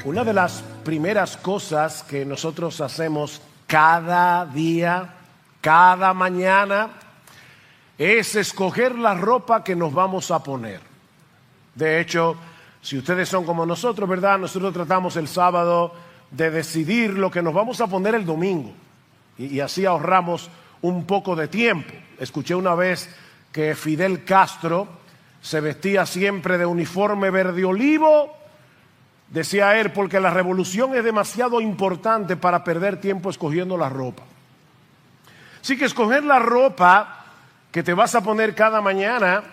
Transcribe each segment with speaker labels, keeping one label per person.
Speaker 1: Una de las primeras cosas que nosotros hacemos cada día, cada mañana, es escoger la ropa que nos vamos a poner. De hecho, si ustedes son como nosotros, ¿verdad? Nosotros tratamos el sábado de decidir lo que nos vamos a poner el domingo. Y así ahorramos un poco de tiempo. Escuché una vez que Fidel Castro se vestía siempre de uniforme verde olivo. Decía él, porque la revolución es demasiado importante para perder tiempo escogiendo la ropa. Así que escoger la ropa que te vas a poner cada mañana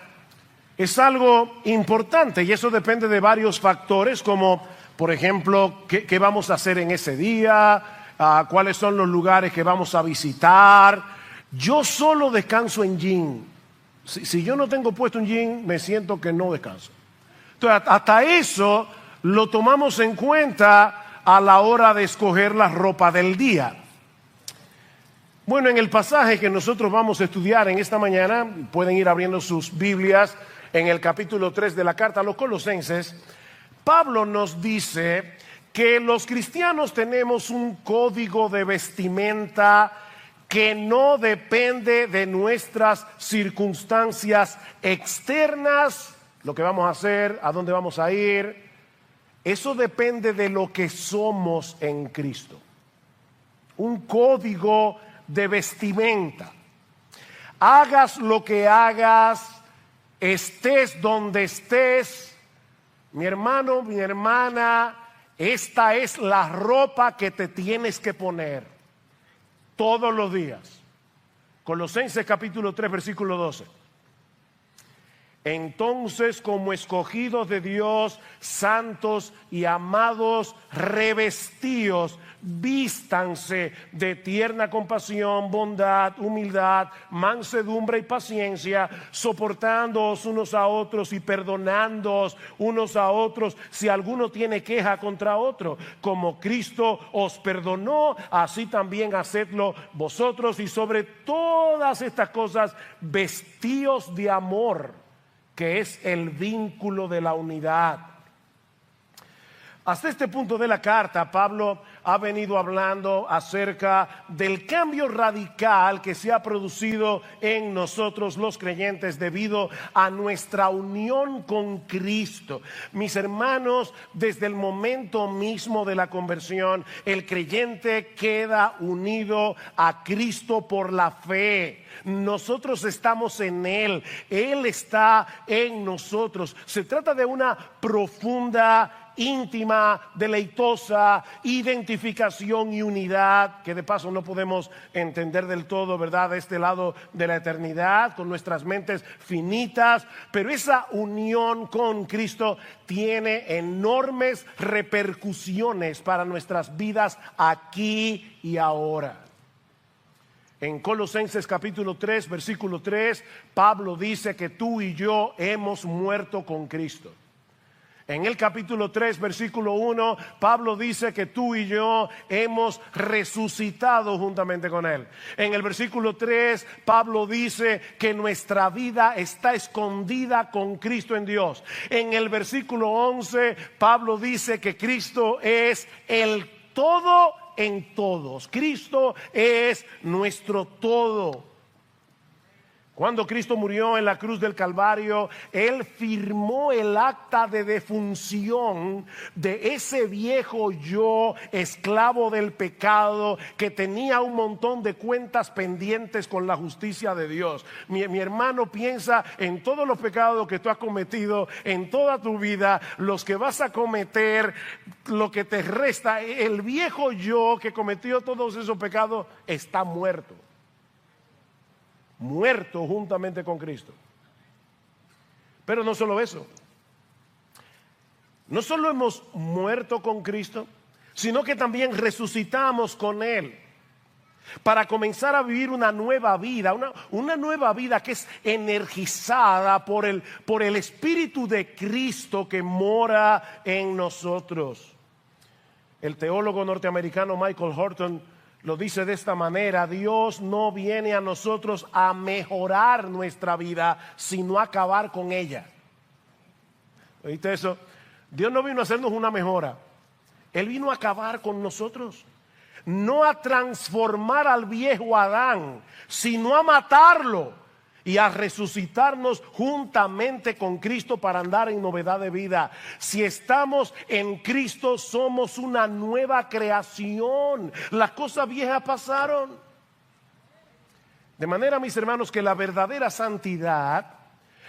Speaker 1: es algo importante, y eso depende de varios factores, como por ejemplo, qué vamos a hacer en ese día, cuáles son los lugares que vamos a visitar. Yo solo descanso en jean. Si yo no tengo puesto un jean, me siento que no descanso. Entonces, hasta eso lo tomamos en cuenta a la hora de escoger la ropa del día. Bueno, en el pasaje que nosotros vamos a estudiar en esta mañana, pueden ir abriendo sus Biblias en el capítulo 3 de la carta a los Colosenses. Pablo nos dice que los cristianos tenemos un código de vestimenta que no depende de nuestras circunstancias externas, lo que vamos a hacer, a dónde vamos a ir. Eso depende de lo que somos en Cristo. Un código de vestimenta. Hagas lo que hagas, estés donde estés, mi hermano, mi hermana, esta es la ropa que te tienes que poner todos los días. Colosenses capítulo 3, versículo 12. Entonces, como escogidos de Dios, santos y amados, revestíos, vístanse de tierna compasión, bondad, humildad, mansedumbre y paciencia, soportándoos unos a otros y perdonándoos unos a otros si alguno tiene queja contra otro. Como Cristo os perdonó, así también hacedlo vosotros, y sobre todas estas cosas vestíos de amor, que es el vínculo de la unidad. Hasta este punto de la carta, Pablo ha venido hablando acerca del cambio radical que se ha producido en nosotros los creyentes debido a nuestra unión con Cristo. Mis hermanos, desde el momento mismo de la conversión, el creyente queda unido a Cristo por la fe. Nosotros estamos en Él, Él está en nosotros. Se trata de una profunda, íntima, deleitosa identificación y unidad que de paso no podemos entender del todo, ¿verdad? De este lado de la eternidad, con nuestras mentes finitas, pero esa unión con Cristo tiene enormes repercusiones para nuestras vidas aquí y ahora. En Colosenses capítulo 3, versículo 3, Pablo dice que tú y yo hemos muerto con Cristo. En el capítulo 3, versículo 1, Pablo dice que tú y yo hemos resucitado juntamente con Él. En el versículo 3, Pablo dice que nuestra vida está escondida con Cristo en Dios. En el versículo 11, Pablo dice que Cristo es el todo en todos. Cristo es nuestro todo. Cuando Cristo murió en la cruz del Calvario, Él firmó el acta de defunción de ese viejo yo, esclavo del pecado, que tenía un montón de cuentas pendientes con la justicia de Dios. Mi hermano, piensa en todos los pecados que tú has cometido en toda tu vida, los que vas a cometer, lo que te resta. El viejo yo que cometió todos esos pecados está muerto. Muerto juntamente con Cristo. Pero no solo eso, no solo hemos muerto con Cristo, sino que también resucitamos con Él para comenzar a vivir una nueva vida, una nueva vida que es energizada por el Espíritu de Cristo que mora en nosotros. El teólogo norteamericano Michael Horton lo dice de esta manera: Dios no viene a nosotros a mejorar nuestra vida, sino a acabar con ella. ¿Oíste eso? Dios no vino a hacernos una mejora. Él vino a acabar con nosotros. No a transformar al viejo Adán, sino a matarlo y a resucitarnos juntamente con Cristo para andar en novedad de vida. Si estamos en Cristo, somos una nueva creación. Las cosas viejas pasaron. De manera, mis hermanos, que la verdadera santidad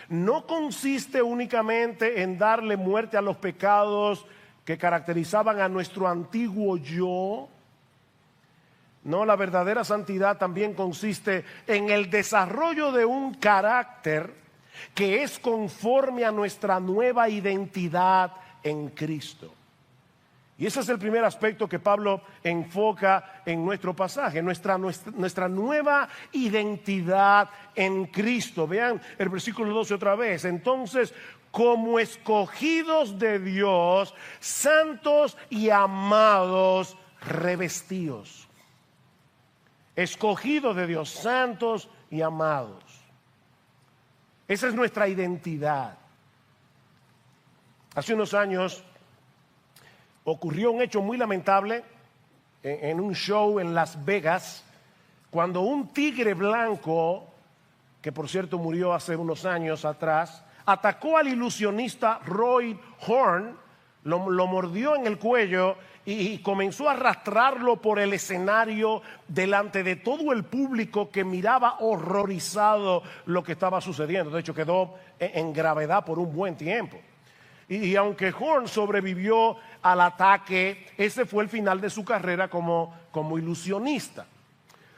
Speaker 1: no consiste únicamente en darle muerte a los pecados que caracterizaban a nuestro antiguo yo. No, la verdadera santidad también consiste en el desarrollo de un carácter que es conforme a nuestra nueva identidad en Cristo. Y ese es el primer aspecto que Pablo enfoca en nuestro pasaje, nuestra nueva identidad en Cristo. Vean el versículo 12 otra vez. Entonces, como escogidos de Dios, santos y amados, revestidos. Escogidos de Dios, santos y amados. Esa es nuestra identidad. Hace unos años ocurrió un hecho muy lamentable en un show en Las Vegas, cuando un tigre blanco, que por cierto murió hace unos años atrás, atacó al ilusionista Roy Horn, lo mordió en el cuello y comenzó a arrastrarlo por el escenario delante de todo el público que miraba horrorizado lo que estaba sucediendo. De hecho, quedó en gravedad por un buen tiempo. Y aunque Horn sobrevivió al ataque, ese fue el final de su carrera como ilusionista.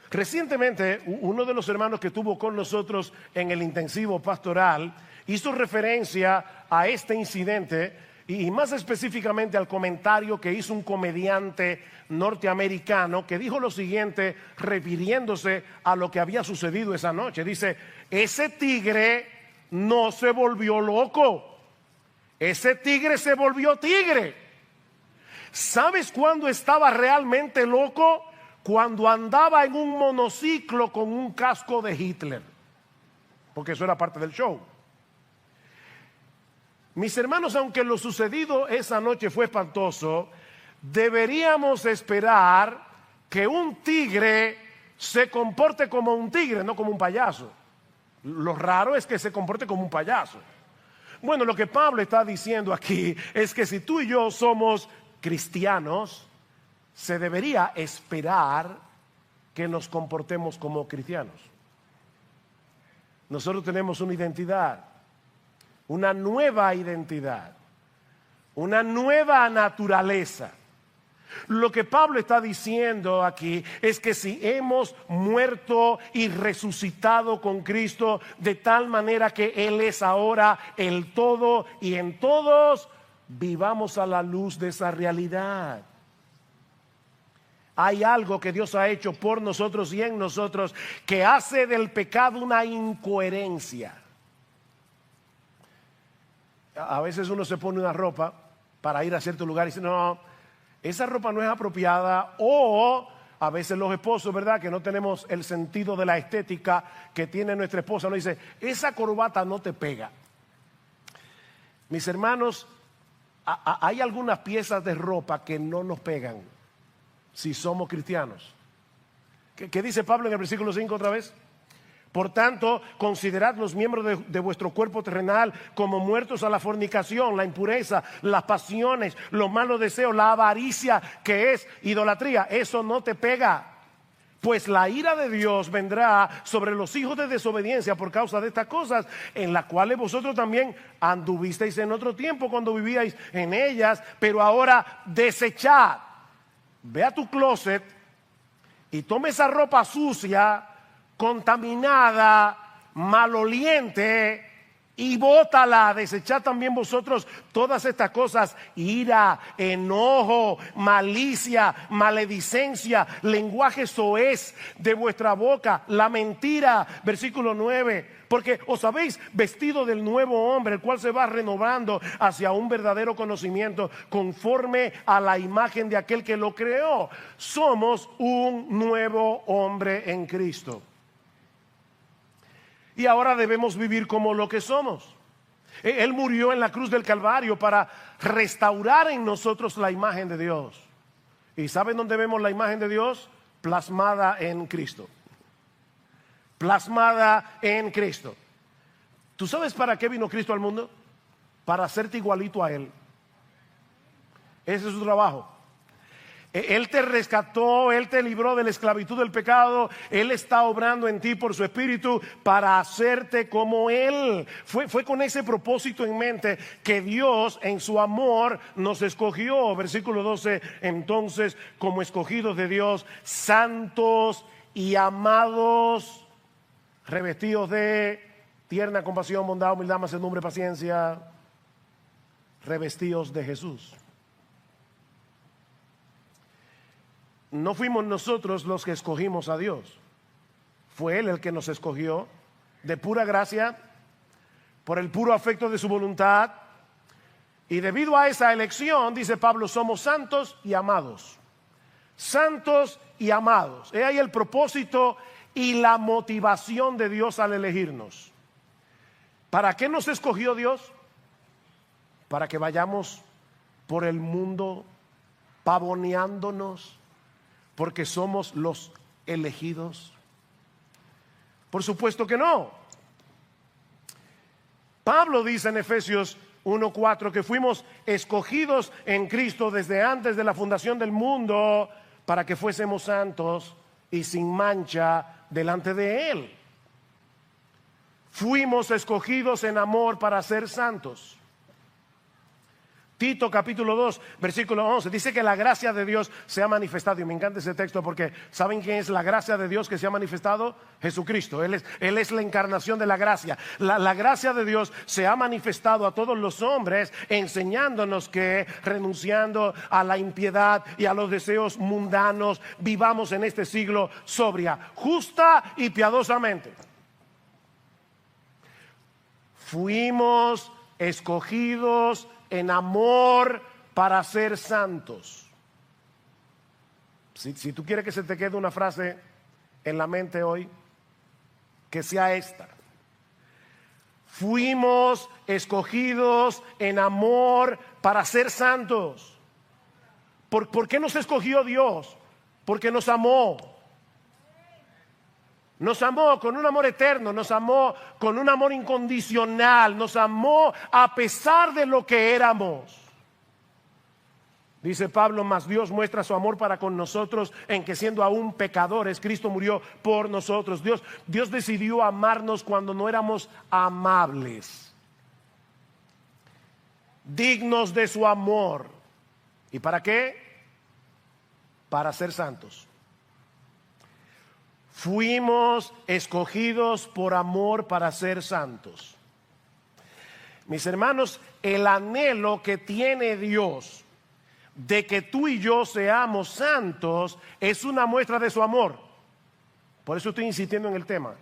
Speaker 1: Recientemente, uno de los hermanos que estuvo con nosotros en el intensivo pastoral hizo referencia a este incidente y más específicamente al comentario que hizo un comediante norteamericano que dijo lo siguiente refiriéndose a lo que había sucedido esa noche. Dice, ese tigre no se volvió loco, ese tigre se volvió tigre. ¿Sabes cuándo estaba realmente loco? Cuando andaba en un monociclo con un casco de Hitler, porque eso era parte del show. Mis hermanos, aunque lo sucedido esa noche fue espantoso, deberíamos esperar que un tigre se comporte como un tigre, no como un payaso. Lo raro es que se comporte como un payaso. Bueno, lo que Pablo está diciendo aquí es que si tú y yo somos cristianos, se debería esperar que nos comportemos como cristianos. Nosotros tenemos una identidad, una nueva identidad, una nueva naturaleza. Lo que Pablo está diciendo aquí es que si hemos muerto y resucitado con Cristo de tal manera que Él es ahora el todo y en todos, vivamos a la luz de esa realidad. Hay algo que Dios ha hecho por nosotros y en nosotros que hace del pecado una incoherencia. A veces uno se pone una ropa para ir a cierto lugar y dice, no, esa ropa no es apropiada. O a veces los esposos, ¿verdad? Que no tenemos el sentido de la estética que tiene nuestra esposa, nos dice, esa corbata no te pega. Mis hermanos, hay algunas piezas de ropa que no nos pegan si somos cristianos. ¿Qué dice Pablo en el versículo 5 otra vez? Por tanto, considerad los miembros de vuestro cuerpo terrenal como muertos a la fornicación, la impureza, las pasiones, los malos deseos, la avaricia, que es idolatría. Eso no te pega. Pues la ira de Dios vendrá sobre los hijos de desobediencia por causa de estas cosas, en las cuales vosotros también anduvisteis en otro tiempo cuando vivíais en ellas, pero ahora desechad. Ve a tu closet y toma esa ropa sucia, contaminada, maloliente, y bótala. Desechad también vosotros todas estas cosas: ira, enojo, malicia, maledicencia, lenguaje soez de vuestra boca, la mentira. Versículo 9. Porque os habéis vestido del nuevo hombre, el cual se va renovando hacia un verdadero conocimiento conforme a la imagen de aquel que lo creó. Somos un nuevo hombre en Cristo. Y ahora debemos vivir como lo que somos. Él murió en la cruz del Calvario para restaurar en nosotros la imagen de Dios. ¿Y saben dónde vemos la imagen de Dios? Plasmada en Cristo. Plasmada en Cristo. ¿Tú sabes para qué vino Cristo al mundo? Para hacerte igualito a Él. Ese es su trabajo. Él te rescató, Él te libró de la esclavitud del pecado. Él está obrando en ti por su espíritu para hacerte como Él. Fue con ese propósito en mente que Dios en su amor nos escogió. Versículo 12, entonces como escogidos de Dios, santos y amados, revestidos de tierna compasión, bondad, humildad, mansedumbre, paciencia, revestidos de Jesús. No fuimos nosotros los que escogimos a Dios. Fue Él el que nos escogió de pura gracia, por el puro afecto de su voluntad. Y debido a esa elección, dice Pablo, somos santos y amados. Santos y amados. He ahí el propósito y la motivación de Dios al elegirnos. ¿Para qué nos escogió Dios? Para que vayamos por el mundo pavoneándonos porque somos los elegidos. Por supuesto que no. Pablo dice en Efesios 1:4 que fuimos escogidos en Cristo desde antes de la fundación del mundo para que fuésemos santos y sin mancha delante de Él. Fuimos escogidos en amor para ser santos. Tito capítulo 2 versículo 11 dice que la gracia de Dios se ha manifestado. Y me encanta ese texto porque ¿saben quién es la gracia de Dios que se ha manifestado? Jesucristo. Él es la encarnación de la gracia. La gracia de Dios se ha manifestado a todos los hombres, enseñándonos que renunciando a la impiedad y a los deseos mundanos, vivamos en este siglo sobria, justa y piadosamente. Fuimos escogidos en amor para ser santos. Si tú quieres que se te quede una frase en la mente hoy, que sea esta: fuimos escogidos en amor para ser santos. ¿Por qué nos escogió Dios? Porque nos amó. Nos amó con un amor eterno, nos amó con un amor incondicional, nos amó a pesar de lo que éramos. Dice Pablo, mas Dios muestra su amor para con nosotros en que siendo aún pecadores, Cristo murió por nosotros. Dios decidió amarnos cuando no éramos amables, dignos de su amor. ¿Y para qué? Para ser santos. Fuimos escogidos por amor para ser santos. Mis hermanos, el anhelo que tiene Dios de que tú y yo seamos santos es una muestra de su amor. Por eso estoy insistiendo en el tema.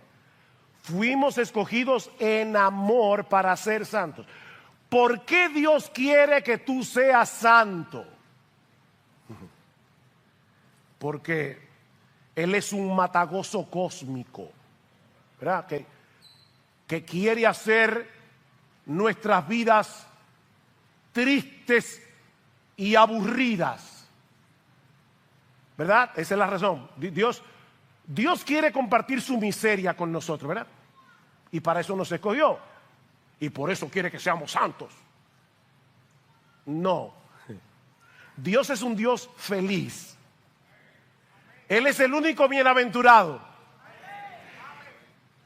Speaker 1: Fuimos escogidos en amor para ser santos. ¿Por qué Dios quiere que tú seas santo? Porque Él es un matagozo cósmico, ¿verdad? Que quiere hacer nuestras vidas tristes y aburridas, ¿verdad? Esa es la razón. Dios quiere compartir su miseria con nosotros, ¿verdad? Y para eso nos escogió. Y por eso quiere que seamos santos. No. Dios es un Dios feliz. Él es el único bienaventurado.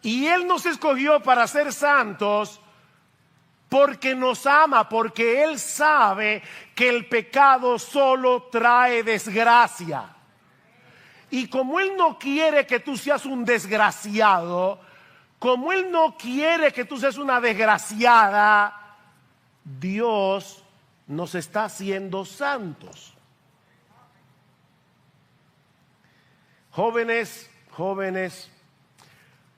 Speaker 1: Y Él nos escogió para ser santos porque nos ama, porque Él sabe que el pecado solo trae desgracia. Y como Él no quiere que tú seas un desgraciado, como Él no quiere que tú seas una desgraciada, Dios nos está haciendo santos. Jóvenes,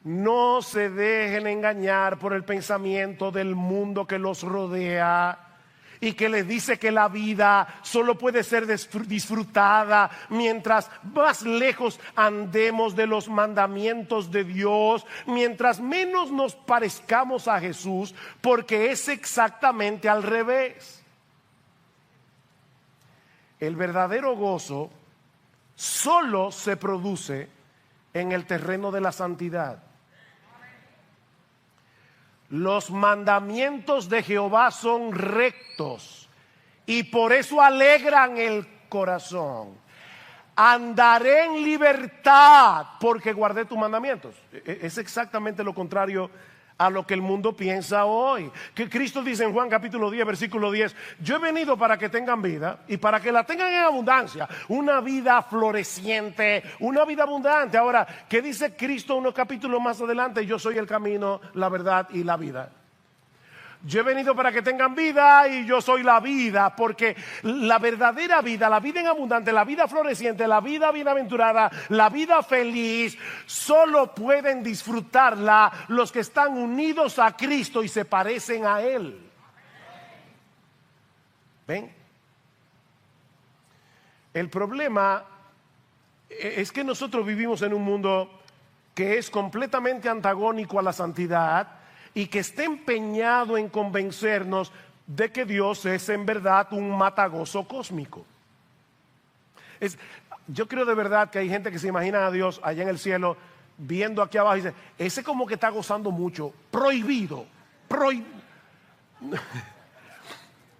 Speaker 1: no se dejen engañar por el pensamiento del mundo que los rodea, y que les dice que la vida solo puede ser disfrutada mientras más lejos andemos de los mandamientos de Dios, mientras menos nos parezcamos a Jesús, porque es exactamente al revés. El verdadero gozo solo se produce en el terreno de la santidad. Los mandamientos de Jehová son rectos y por eso alegran el corazón. Andaré en libertad porque guardé tus mandamientos. Es exactamente lo contrario a lo que el mundo piensa hoy. Que Cristo dice en Juan capítulo 10, versículo 10, yo he venido para que tengan vida y para que la tengan en abundancia, una vida floreciente, una vida abundante. Ahora, ¿qué dice Cristo unos capítulos más adelante? Yo soy el camino, la verdad y la vida. Yo he venido para que tengan vida y yo soy la vida, porque la verdadera vida, la vida en abundante, la vida floreciente, la vida bienaventurada, la vida feliz, solo pueden disfrutarla los que están unidos a Cristo y se parecen a Él. ¿Ven? El problema es que nosotros vivimos en un mundo que es completamente antagónico a la santidad y que está empeñado en convencernos de que Dios es en verdad un matagozo cósmico. Yo creo de verdad que hay gente que se imagina a Dios allá en el cielo viendo aquí abajo y dice, ese como que está gozando mucho, prohibido.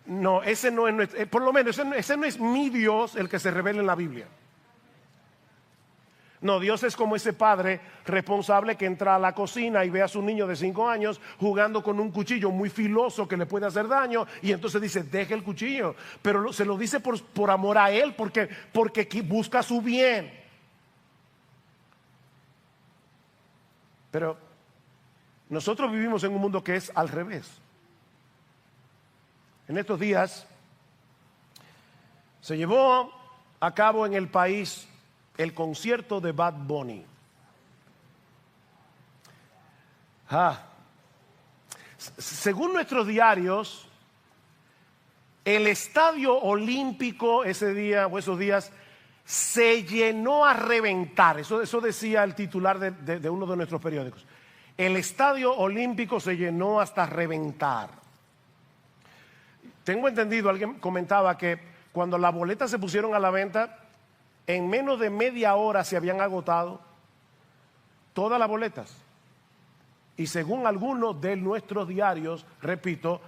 Speaker 1: No, ese no es, por lo menos ese no es mi Dios el que se revela en la Biblia. No, Dios es como ese padre responsable que entra a la cocina y ve a su niño de 5 años jugando con un cuchillo muy filoso que le puede hacer daño y entonces dice, deje el cuchillo, pero se lo dice por amor a él, porque busca su bien. Pero nosotros vivimos en un mundo que es al revés. En estos días se llevó a cabo en el país el concierto de Bad Bunny. Según nuestros diarios, el estadio olímpico ese día o esos días se llenó a reventar. Eso decía el titular de uno de nuestros periódicos. El estadio olímpico se llenó hasta reventar. Tengo entendido, alguien comentaba que cuando las boletas se pusieron a la venta, en menos de media hora se habían agotado todas las boletas. Y según algunos de nuestros diarios, repito,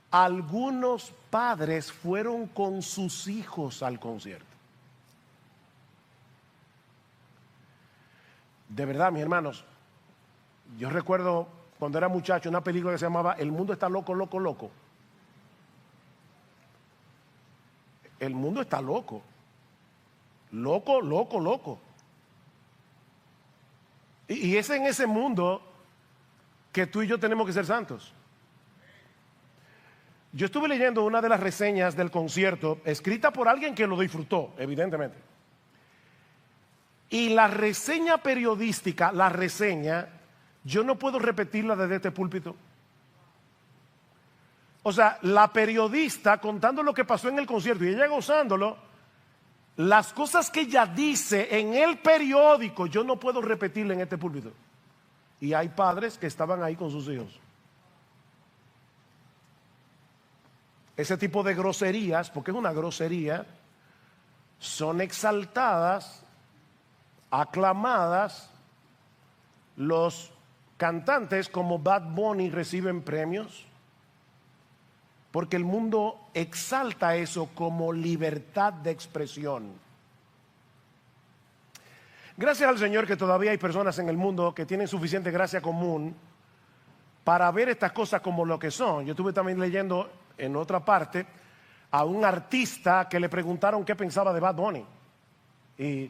Speaker 1: algunos padres fueron con sus hijos al concierto. De verdad, mis hermanos, yo recuerdo cuando era muchacho una película que se llamaba El mundo está loco, loco, loco. El mundo está loco. Loco, loco, loco. Y es en ese mundo que tú y yo tenemos que ser santos. Yo estuve leyendo una de las reseñas del concierto, escrita por alguien que lo disfrutó, evidentemente. Y la reseña periodística, yo no puedo repetirla desde este púlpito. O sea, la periodista contando lo que pasó en el concierto y ella gozándolo, las cosas que ella dice en el periódico, yo no puedo repetirla en este púlpito. Y hay padres que estaban ahí con sus hijos. Ese tipo de groserías, porque es una grosería, son exaltadas, aclamadas. Los cantantes como Bad Bunny reciben premios, porque el mundo exalta eso como libertad de expresión. Gracias al Señor que todavía hay personas en el mundo que tienen suficiente gracia común para ver estas cosas como lo que son. Yo estuve también leyendo en otra parte a un artista que le preguntaron qué pensaba de Bad Bunny. Y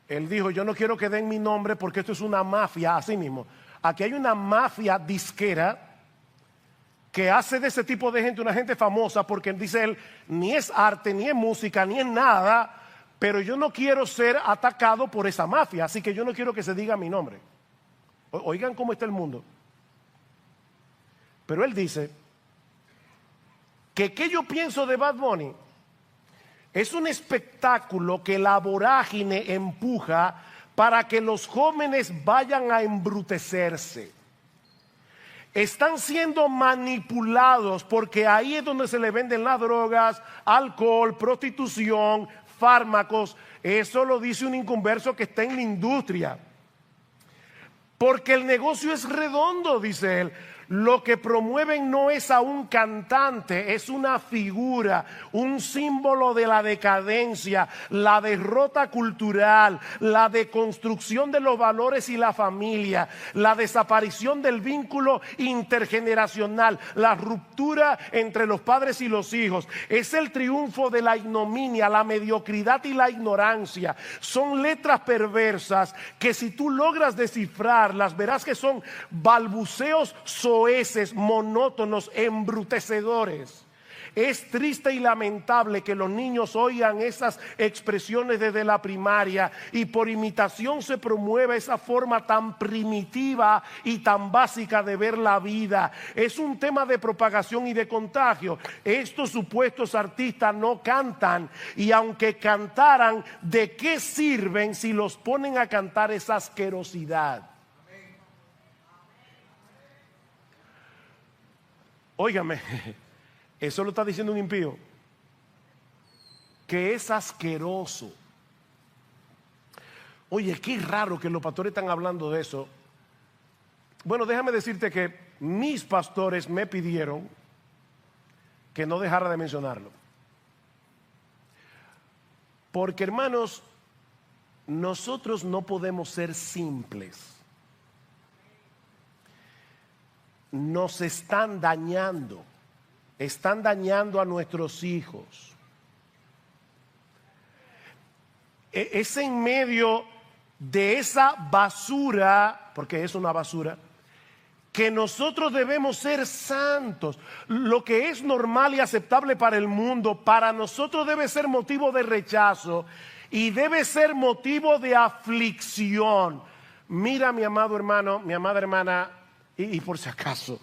Speaker 1: él dijo, yo no quiero que den mi nombre porque esto es una mafia, así mismo. Aquí hay una mafia disquera que hace de ese tipo de gente una gente famosa, porque dice él, ni es arte, ni es música, ni es nada, pero yo no quiero ser atacado por esa mafia, así que yo no quiero que se diga mi nombre. Oigan cómo está el mundo. Pero él dice ¿Qué yo pienso de Bad Bunny? Es un espectáculo que la vorágine empuja para que los jóvenes vayan a embrutecerse. Están siendo manipulados porque ahí es donde se le venden las drogas, alcohol, prostitución, fármacos. Eso lo dice un inconverso que está en la industria. Porque el negocio es redondo, dice él. Lo que promueven no es a un cantante, es una figura, un símbolo de la decadencia, la derrota cultural, la deconstrucción de los valores y la familia, la desaparición del vínculo intergeneracional, la ruptura entre los padres y los hijos. Es el triunfo de la ignominia, la mediocridad y la ignorancia. Son letras perversas que si tú logras descifrarlas, verás que son balbuceos soeces, monótonos, embrutecedores. Es triste y lamentable que los niños oigan esas expresiones desde la primaria y por imitación se promueve esa forma tan primitiva y tan básica de ver la vida. Es un tema de propagación y de contagio. Estos supuestos artistas no cantan, y aunque cantaran, ¿de qué sirven si los ponen a cantar esa asquerosidad? Óigame, eso lo está diciendo un impío, que es asqueroso. Oye, qué raro que los pastores están hablando de eso. Bueno, déjame decirte que mis pastores me pidieron que no dejara de mencionarlo. Porque, hermanos, nosotros no podemos ser simples. Nos están dañando a nuestros hijos. Es en medio de esa basura, porque es una basura, que nosotros debemos ser santos. Lo que es normal y aceptable para el mundo, para nosotros debe ser motivo de rechazo y debe ser motivo de aflicción. Mira, mi amado hermano, mi amada hermana, y por si acaso,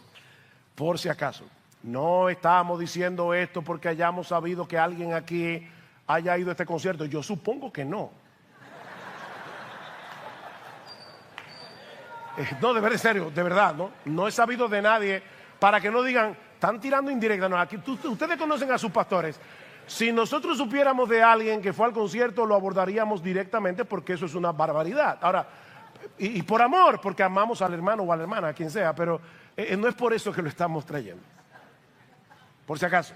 Speaker 1: no estamos diciendo esto porque hayamos sabido que alguien aquí haya ido a este concierto. Yo supongo que no. No, de verdad, en serio, de verdad, no he sabido de nadie, para que no digan, están tirando indirecta. No, aquí, ustedes conocen a sus pastores. Si nosotros supiéramos de alguien que fue al concierto, lo abordaríamos directamente, porque eso es una barbaridad. Ahora, y por amor, porque amamos al hermano o a la hermana, a quien sea, pero no es por eso que lo estamos trayendo, por si acaso.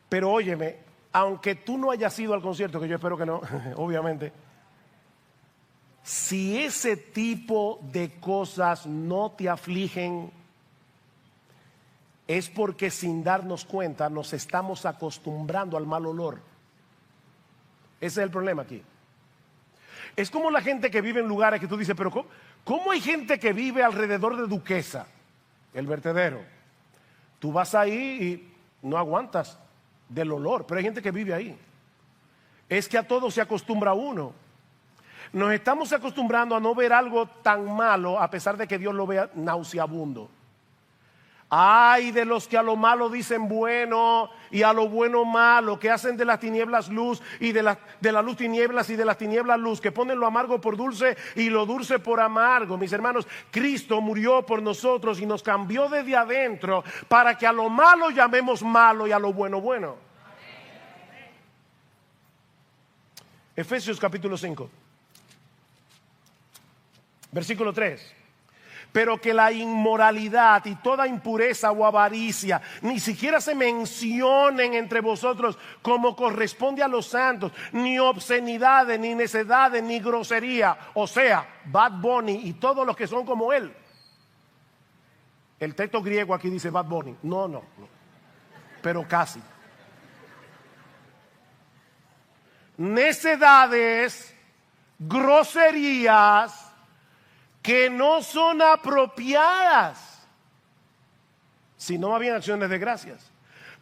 Speaker 1: Pero óyeme, aunque tú no hayas ido al concierto, que yo espero que no, obviamente, si ese tipo de cosas no te afligen, es porque sin darnos cuenta nos estamos acostumbrando al mal olor. Ese es el problema aquí. Es como la gente que vive en lugares que tú dices, pero ¿cómo hay gente que vive alrededor de Duquesa, el vertedero? Tú vas ahí y no aguantas del olor, pero hay gente que vive ahí. Es que a todo se acostumbra uno. Nos estamos acostumbrando a no ver algo tan malo, a pesar de que Dios lo vea nauseabundo. Ay de los que a lo malo dicen bueno y a lo bueno malo, que hacen de las tinieblas luz y de la luz tinieblas y de las tinieblas luz, que ponen lo amargo por dulce y lo dulce por amargo. Mis hermanos, Cristo murió por nosotros y nos cambió desde adentro para que a lo malo llamemos malo y a lo bueno bueno. Efesios capítulo 5, versículo 3. Pero que la inmoralidad y toda impureza o avaricia ni siquiera se mencionen entre vosotros como corresponde a los santos, ni obscenidades, ni necedades, ni grosería, o sea, Bad Bunny y todos los que son como él. El texto griego aquí dice Bad Bunny, no, pero casi. Necedades, groserías que no son apropiadas, sino más bien acciones de gracias.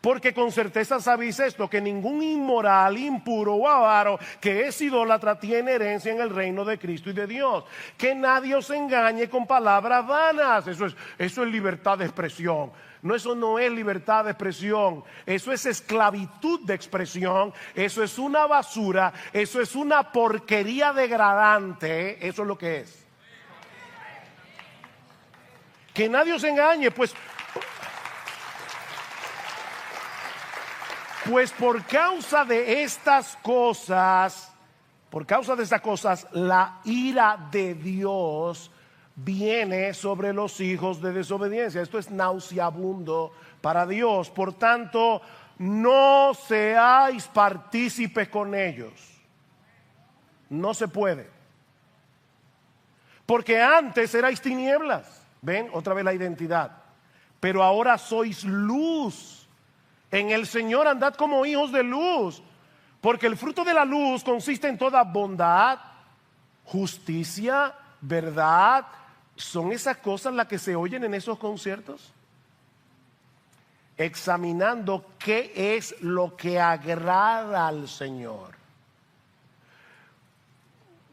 Speaker 1: Porque con certeza sabéis esto, que ningún inmoral, impuro o avaro que es idólatra tiene herencia en el reino de Cristo y de Dios. Que nadie os engañe con palabras vanas. Eso es libertad de expresión. No, eso no es libertad de expresión, eso es esclavitud de expresión, eso es una basura, eso es una porquería degradante, eso es lo que es. Que nadie os engañe, pues por causa de estas cosas, la ira de Dios viene sobre los hijos de desobediencia. Esto es nauseabundo para Dios. Por tanto, no seáis partícipes con ellos. No se puede. Porque antes erais tinieblas. Ven, otra vez la identidad. Pero ahora sois luz. En el Señor andad como hijos de luz. Porque el fruto de la luz consiste en toda bondad, justicia, verdad. ¿Son esas cosas las que se oyen en esos conciertos? Examinando qué es lo que agrada al Señor.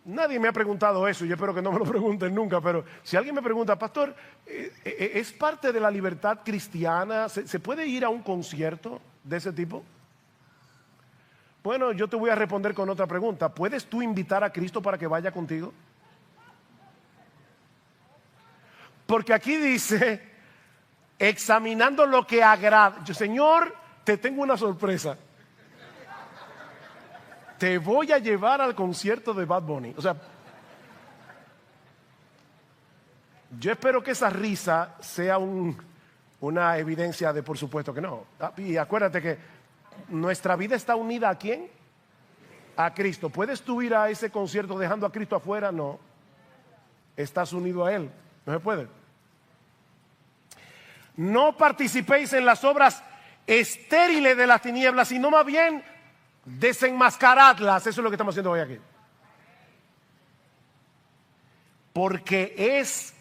Speaker 1: Nadie me ha preguntado eso, yo espero que no me lo pregunten nunca, pero si alguien me pregunta, pastor, ¿es parte de la libertad cristiana? ¿Se puede ir a un concierto de ese tipo? Bueno, yo te voy a responder con otra pregunta. ¿Puedes tú invitar a Cristo para que vaya contigo? Porque aquí dice, examinando lo que agrada. Yo, Señor, te tengo una sorpresa. Te voy a llevar al concierto de Bad Bunny. O sea, yo espero que esa risa sea una evidencia de por supuesto que no. Y acuérdate que nuestra vida está unida ¿a quién? A Cristo. ¿Puedes tú ir a ese concierto dejando a Cristo afuera? No. Estás unido a Él. No se puede. No participéis en las obras estériles de las tinieblas, sino más bien desenmascaradlas. Eso es lo que estamos haciendo hoy aquí. Porque es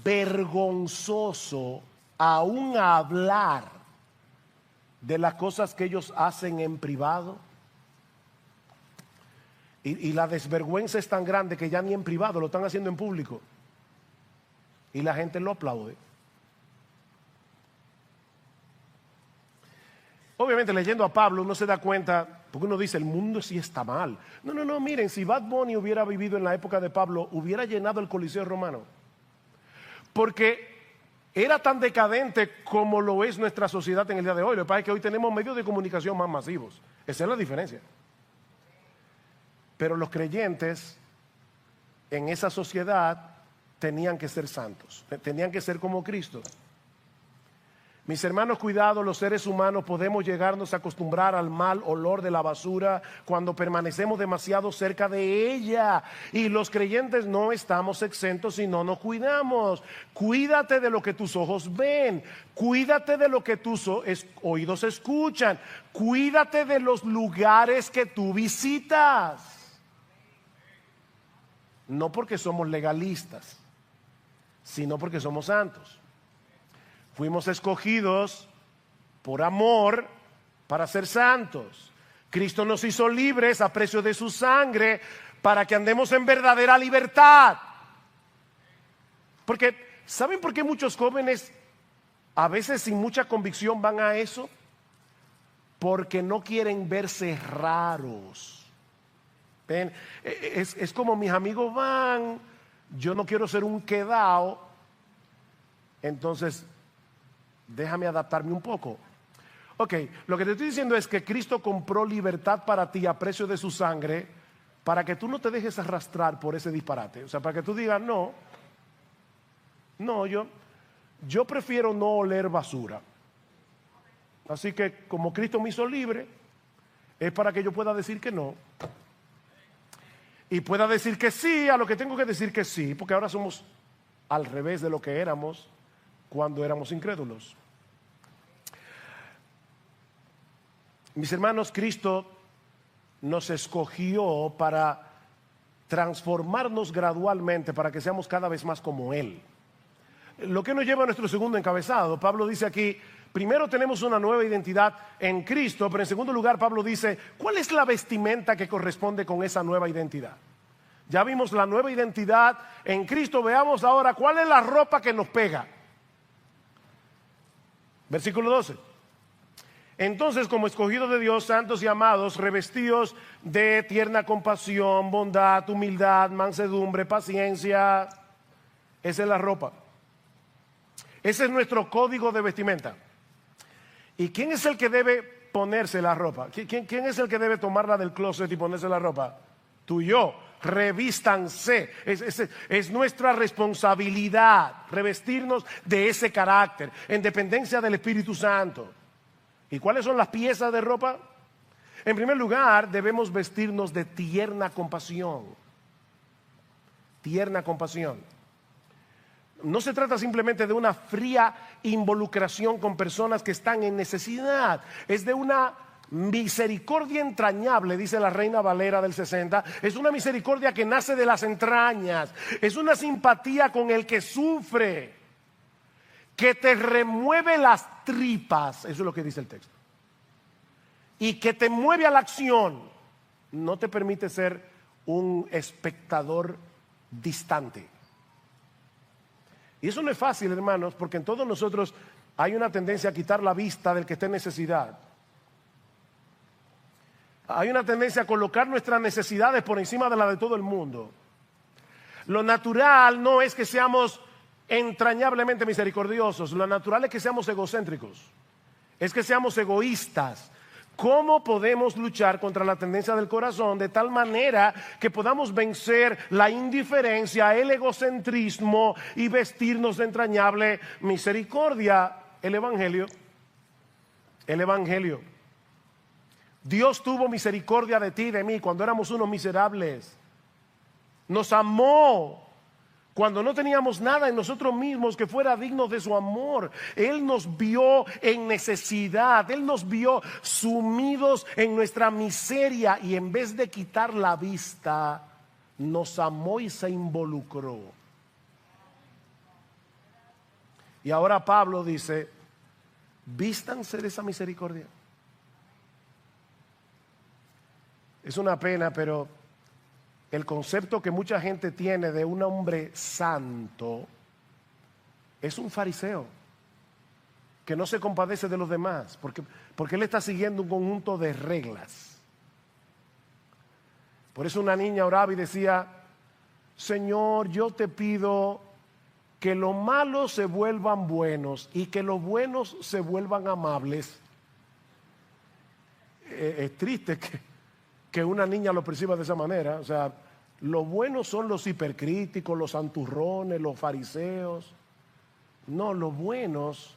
Speaker 1: vergonzoso aún hablar de las cosas que ellos hacen en privado. Y la desvergüenza es tan grande que ya ni en privado lo están haciendo en público. Y la gente lo aplaude. Obviamente leyendo a Pablo uno se da cuenta, porque uno dice el mundo sí está mal. No, miren, si Bad Bunny hubiera vivido en la época de Pablo, hubiera llenado el Coliseo romano. Porque era tan decadente como lo es nuestra sociedad en el día de hoy. Lo que pasa es que hoy tenemos medios de comunicación más masivos. Esa es la diferencia. Pero los creyentes en esa sociedad tenían que ser santos, tenían que ser como Cristo. Mis hermanos, cuidado, los seres humanos podemos llegarnos a acostumbrar al mal olor de la basura cuando permanecemos demasiado cerca de ella. Y los creyentes no estamos exentos si no nos cuidamos. Cuídate de lo que tus ojos ven, cuídate de lo que tus oídos escuchan, cuídate de los lugares que tú visitas. No porque somos legalistas, sino porque somos santos. Fuimos escogidos por amor para ser santos. Cristo nos hizo libres a precio de su sangre para que andemos en verdadera libertad. Porque, ¿saben por qué muchos jóvenes a veces sin mucha convicción van a eso? Porque no quieren verse raros. ¿Ven? Es como mis amigos van, yo no quiero ser un quedao, entonces déjame adaptarme un poco. Ok, lo que te estoy diciendo es que Cristo compró libertad para ti a precio de su sangre, para que tú no te dejes arrastrar por ese disparate. O sea, para que tú digas, no, yo prefiero no oler basura. Así que como Cristo me hizo libre, es para que yo pueda decir que no. Y pueda decir que sí a lo que tengo que decir que sí, porque ahora somos al revés de lo que éramos cuando éramos incrédulos. Mis hermanos, Cristo nos escogió para transformarnos gradualmente, para que seamos cada vez más como Él. Lo que nos lleva a nuestro segundo encabezado. Pablo dice aquí, primero tenemos una nueva identidad en Cristo, pero en segundo lugar Pablo dice, ¿cuál es la vestimenta que corresponde con esa nueva identidad? Ya vimos la nueva identidad en Cristo, veamos ahora cuál es la ropa que nos pega. Versículo 12. Entonces, como escogidos de Dios, santos y amados, revestidos de tierna compasión, bondad, humildad, mansedumbre, paciencia. Esa es la ropa. Ese es nuestro código de vestimenta. ¿Y quién es el que debe ponerse la ropa? ¿Quién es el que debe tomarla del closet y ponerse la ropa? Tú y yo. Revístanse. Es nuestra responsabilidad revestirnos de ese carácter en dependencia del Espíritu Santo. ¿Y cuáles son las piezas de ropa? En primer lugar, debemos vestirnos de tierna compasión. Tierna compasión. No se trata simplemente de una fría involucración con personas que están en necesidad. Es de una misericordia entrañable, dice la Reina Valera del 60. Es una misericordia que nace de las entrañas. Es una simpatía con el que sufre, que te remueve las tripas. Eso es lo que dice el texto. Y que te mueve a la acción. No te permite ser un espectador distante. Y eso no es fácil, hermanos, porque en todos nosotros hay una tendencia a quitar la vista del que está en necesidad. Hay una tendencia a colocar nuestras necesidades por encima de la de todo el mundo. Lo natural no es que seamos entrañablemente misericordiosos. Lo natural es que seamos egocéntricos. Es que seamos egoístas. ¿Cómo podemos luchar contra la tendencia del corazón de tal manera que podamos vencer la indiferencia, el egocentrismo y vestirnos de entrañable misericordia? El Evangelio. El Evangelio. Dios tuvo misericordia de ti y de mí cuando éramos unos miserables. Nos amó cuando no teníamos nada en nosotros mismos que fuera digno de su amor. Él nos vio en necesidad. Él nos vio sumidos en nuestra miseria. Y en vez de quitar la vista, nos amó y se involucró. Y ahora Pablo dice, vístanse de esa misericordia. Es una pena, pero el concepto que mucha gente tiene de un hombre santo es un fariseo que no se compadece de los demás porque él está siguiendo un conjunto de reglas. Por eso una niña oraba y decía, Señor, yo te pido que los malos se vuelvan buenos y que los buenos se vuelvan amables. Es triste que una niña lo perciba de esa manera. O sea, los buenos son los hipercríticos, los santurrones, los fariseos. No, los buenos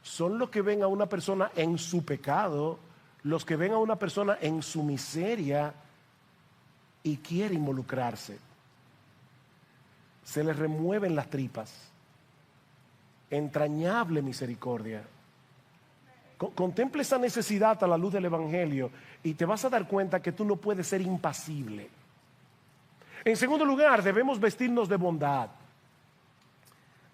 Speaker 1: son los que ven a una persona en su pecado, los que ven a una persona en su miseria y quiere involucrarse. Se les remueven las tripas. Entrañable misericordia. Contemple esa necesidad a la luz del Evangelio y te vas a dar cuenta que tú no puedes ser impasible. En segundo lugar, debemos vestirnos de bondad.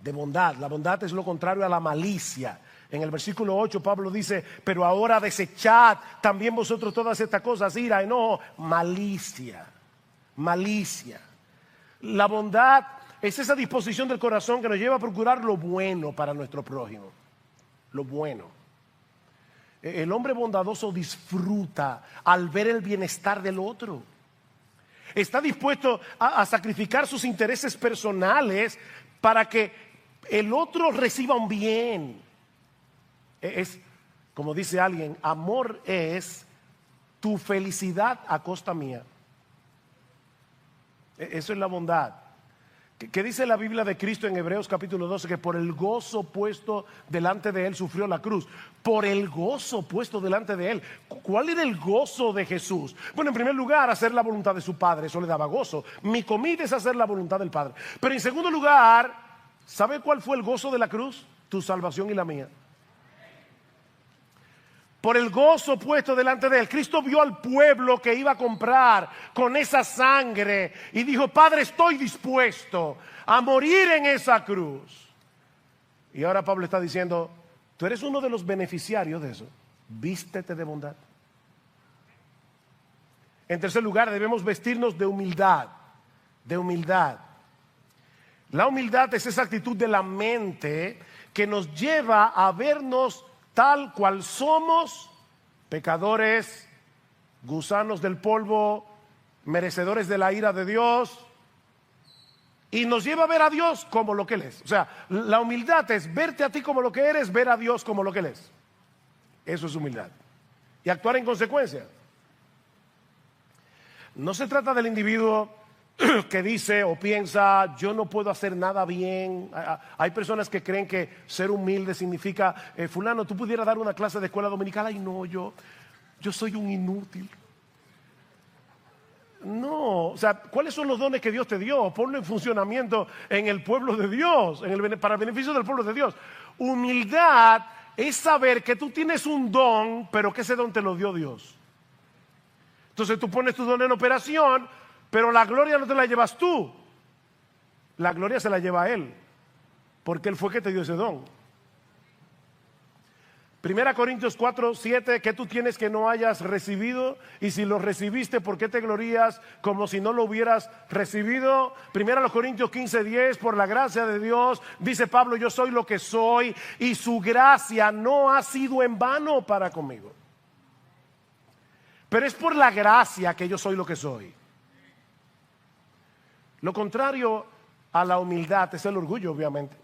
Speaker 1: De bondad. La bondad es lo contrario a la malicia. En el versículo 8 Pablo dice, pero ahora desechad también vosotros todas estas cosas, ira, enojo, malicia. Malicia. La bondad es esa disposición del corazón que nos lleva a procurar lo bueno para nuestro prójimo. Lo bueno. El hombre bondadoso disfruta al ver el bienestar del otro. Está dispuesto a sacrificar sus intereses personales para que el otro reciba un bien. Es, como dice alguien, amor es tu felicidad a costa mía. Eso es la bondad. ¿Qué dice la Biblia de Cristo en Hebreos capítulo 12? Que por el gozo puesto delante de él sufrió la cruz. Por el gozo puesto delante de él. ¿Cuál era el gozo de Jesús? Bueno, en primer lugar, hacer la voluntad de su Padre. Eso le daba gozo. Mi comida es hacer la voluntad del Padre. Pero en segundo lugar, ¿sabe cuál fue el gozo de la cruz? Tu salvación y la mía. Por el gozo puesto delante de él. Cristo vio al pueblo que iba a comprar con esa sangre y dijo, Padre, estoy dispuesto a morir en esa cruz. Y ahora Pablo está diciendo, tú eres uno de los beneficiarios de eso. Vístete de bondad. En tercer lugar, debemos vestirnos de humildad. De humildad. La humildad es esa actitud de la mente que nos lleva a vernos tal cual somos, pecadores, gusanos del polvo, merecedores de la ira de Dios, y nos lleva a ver a Dios como lo que Él es. O sea, la humildad es verte a ti como lo que eres, ver a Dios como lo que Él es. Eso es humildad. Y actuar en consecuencia. No se trata del individuo que dice o piensa, yo no puedo hacer nada bien. Hay personas que creen que ser humilde significa, fulano, tú pudieras dar una clase de escuela dominical. Ay, no, yo soy un inútil. No, o sea, ¿cuáles son los dones que Dios te dio? Ponlo en funcionamiento en el pueblo de Dios, para el beneficio del pueblo de Dios. Humildad es saber que tú tienes un don, pero que ese don te lo dio Dios. Entonces tú pones tu don en operación, pero la gloria no te la llevas tú. La gloria se la lleva a Él, porque Él fue que te dio ese don. 1 Corintios 4, 7, ¿qué tú tienes que no hayas recibido? Y si lo recibiste, ¿por qué te glorías como si no lo hubieras recibido? 1 Corintios 15, 10, por la gracia de Dios, dice Pablo, yo soy lo que soy y su gracia no ha sido en vano para conmigo. Pero es por la gracia que yo soy lo que soy. Lo contrario a la humildad es el orgullo, obviamente.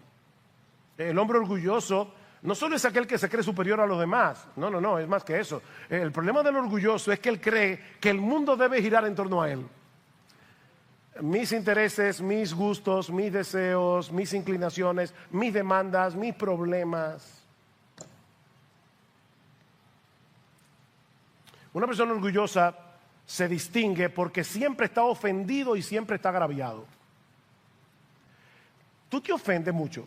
Speaker 1: El hombre orgulloso no solo es aquel que se cree superior a los demás, no, es más que eso. El problema del orgulloso es que él cree que el mundo debe girar en torno a él. Mis intereses, mis gustos, mis deseos, mis inclinaciones, mis demandas, mis problemas. Una persona orgullosa se distingue porque siempre está ofendido y siempre está agraviado. Tú te ofendes mucho.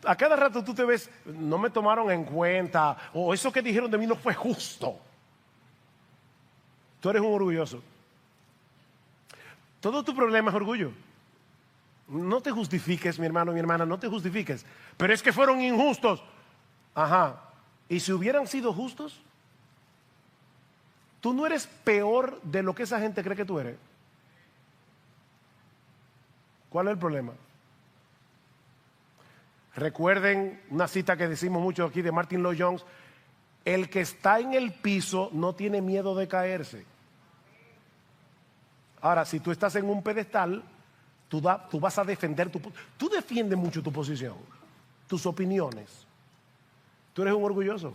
Speaker 1: A cada rato tú te ves, no me tomaron en cuenta, o eso que dijeron de mí no fue justo. Tú eres un orgulloso. Todo tu problema es orgullo. No te justifiques, mi hermano, mi hermana, no te justifiques. Pero es que fueron injustos. Ajá. ¿Y si hubieran sido justos? Tú no eres peor de lo que esa gente cree que tú eres. ¿Cuál es el problema? Recuerden una cita que decimos mucho aquí de Martin Lloyd-Jones: el que está en el piso no tiene miedo de caerse. Ahora, si tú estás en un pedestal, tú vas a defender tú defiendes mucho tu posición, tus opiniones. Tú eres un orgulloso.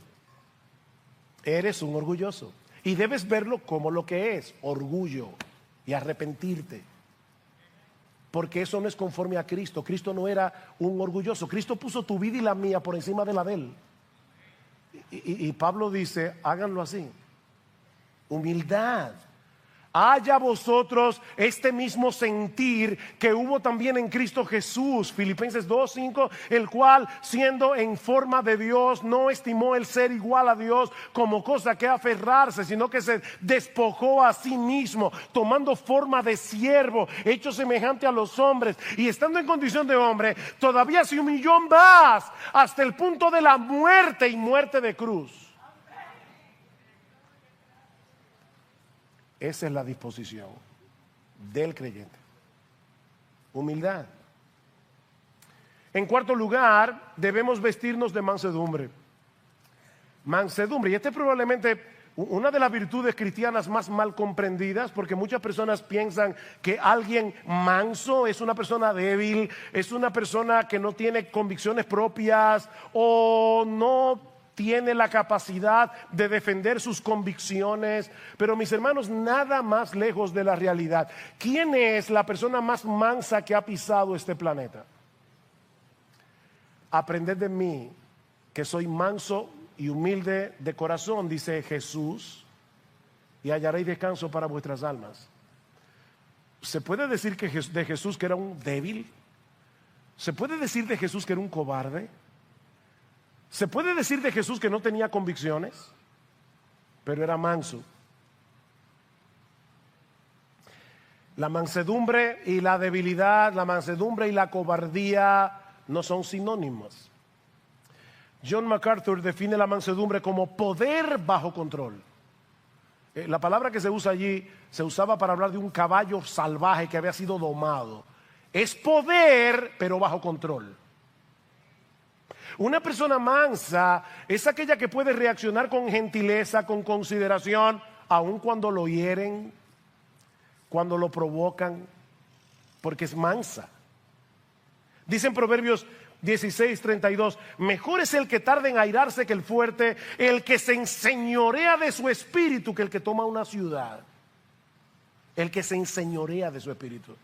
Speaker 1: Eres un orgulloso. Y debes verlo como lo que es, orgullo, y arrepentirte. Porque eso no es conforme a Cristo. Cristo no era un orgulloso. Cristo puso tu vida y la mía por encima de la de Él. Y Pablo dice, háganlo así. Humildad. Haya vosotros este mismo sentir que hubo también en Cristo Jesús. Filipenses 2:5, el cual, siendo en forma de Dios, no estimó el ser igual a Dios como cosa que aferrarse, sino que se despojó a sí mismo, tomando forma de siervo, hecho semejante a los hombres, y estando en condición de hombre, todavía se humilló más hasta el punto de la muerte, y muerte de cruz. Esa es la disposición del creyente. Humildad. En cuarto lugar, debemos vestirnos de mansedumbre. Mansedumbre. Y esta es probablemente una de las virtudes cristianas más mal comprendidas, porque muchas personas piensan que alguien manso es una persona débil, es una persona que no tiene convicciones propias o no tiene la capacidad de defender sus convicciones. Pero mis hermanos, nada más lejos de la realidad. ¿Quién es la persona más mansa que ha pisado este planeta? Aprended de mí, que soy manso y humilde de corazón, dice Jesús, y hallaréis descanso para vuestras almas. ¿Se puede decir de Jesús que era un débil? ¿Se puede decir de Jesús que era un cobarde? ¿Se puede decir de Jesús que no tenía convicciones? Pero era manso. La mansedumbre y la debilidad, la mansedumbre y la cobardía no son sinónimos. John MacArthur define la mansedumbre como poder bajo control. La palabra que se usa allí se usaba para hablar de un caballo salvaje que había sido domado. Es poder, pero bajo control. Una persona mansa es aquella que puede reaccionar con gentileza, con consideración, aun cuando lo hieren, cuando lo provocan, porque es mansa. Dice en Proverbios 16:32, mejor es el que tarda en airarse que el fuerte, el que se enseñorea de su espíritu que el que toma una ciudad. El que se enseñorea de su espíritu.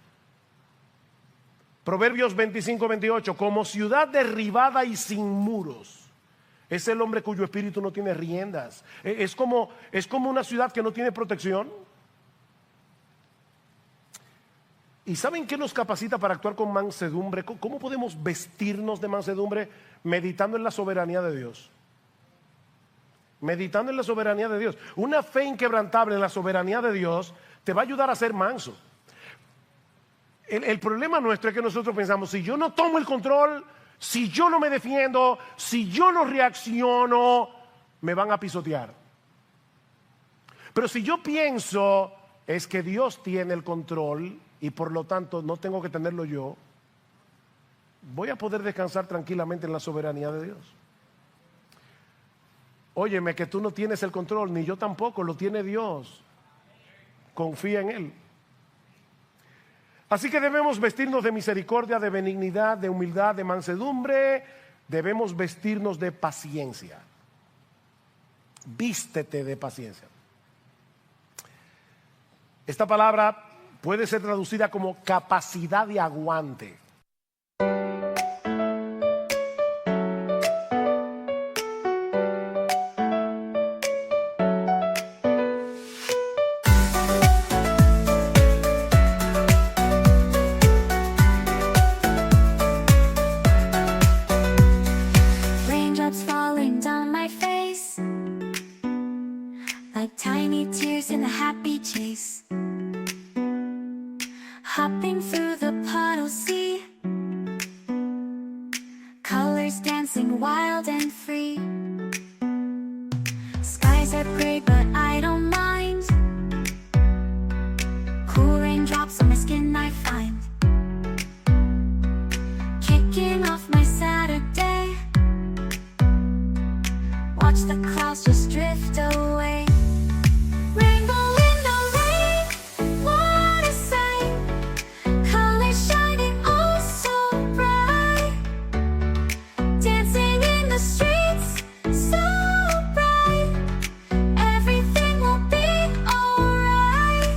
Speaker 1: Proverbios 25:28, como ciudad derribada y sin muros, es el hombre cuyo espíritu no tiene riendas. Es como una ciudad que no tiene protección. ¿Y saben qué nos capacita para actuar con mansedumbre? ¿Cómo podemos vestirnos de mansedumbre? Meditando en la soberanía de Dios. Meditando en la soberanía de Dios. Una fe inquebrantable en la soberanía de Dios te va a ayudar a ser manso. El problema nuestro es que nosotros pensamos, si yo no tomo el control, si yo no me defiendo, si yo no reacciono, me van a pisotear. Pero si yo pienso, es que Dios tiene el control y por lo tanto no tengo que tenerlo yo, voy a poder descansar tranquilamente en la soberanía de Dios. Óyeme, que tú no tienes el control, ni yo tampoco, lo tiene Dios. Confía en Él. Así que debemos vestirnos de misericordia, de benignidad, de humildad, de mansedumbre. Debemos vestirnos de paciencia. Vístete de paciencia. Esta palabra puede ser traducida como capacidad de aguante.
Speaker 2: Raindrops falling down my face, like tiny tears in a happy chase. Hopping through the puddles, see colors dancing wild and free. Skies are gray, but I don't mind. Cool raindrops on my skin I find. Kicking off my Saturday. Watch the clouds just drift away. Rainbow in the rain, what a sight. Colors shining oh so bright. Dancing in the streets, so bright. Everything will be alright.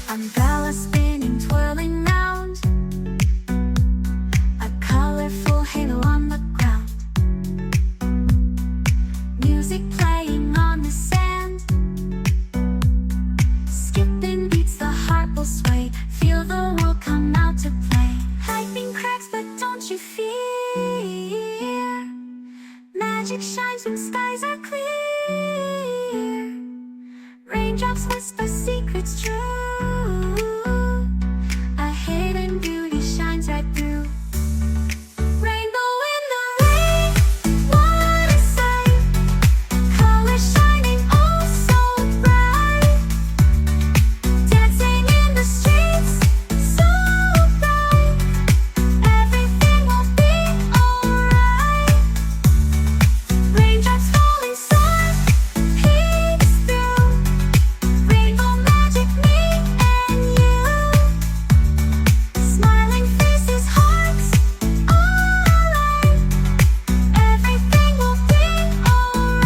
Speaker 2: Umbrella spinning, twirling round. A colorful halo on the ground. Music playing on the sand. Skipping beats, the heart will sway. Feel the world come out to play. Lightning cracks, but don't you fear. Magic shines when skies are clear. Raindrops whisper secrets true. A hidden beauty shines right through. Rainbow in the rain, what a sight. Colors shining oh so bright. Dancing in the streets, so bright. Everything will be alright. Raindrops falling soft, peeks through. Rainbow magic, me and you. Smiling faces, hearts alight. Everything will be alright.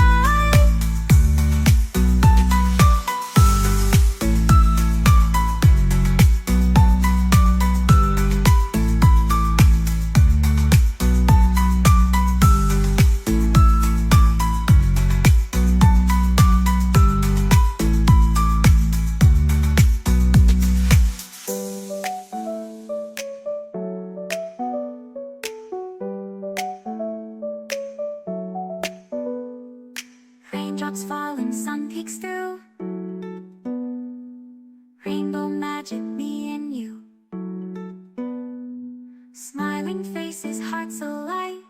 Speaker 2: Raindrops falling, sun peeks through. Rainbow magic, me and you. Smiling faces, hearts alight.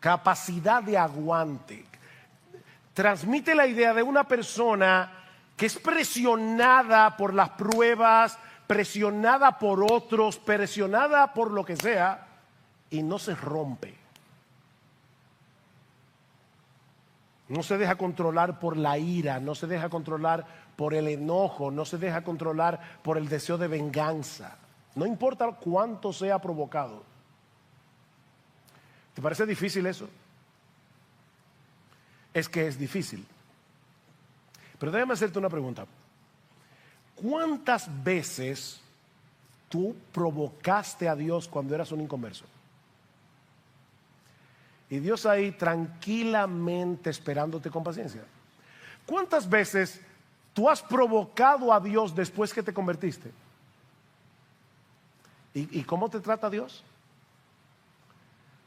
Speaker 1: capacidad de aguante. Transmite la idea de una persona que es presionada por las pruebas, presionada por otros, presionada por lo que sea, y no se rompe. No se deja controlar por la ira, no se deja controlar por el enojo, no se deja controlar por el deseo de venganza. No importa cuánto sea provocado. ¿Te parece difícil eso? Es que es difícil. Pero déjame hacerte una pregunta. ¿Cuántas veces tú provocaste a Dios cuando eras un inconverso? Y Dios ahí tranquilamente esperándote con paciencia. ¿Cuántas veces tú has provocado a Dios después que te convertiste? ¿Y cómo te trata Dios?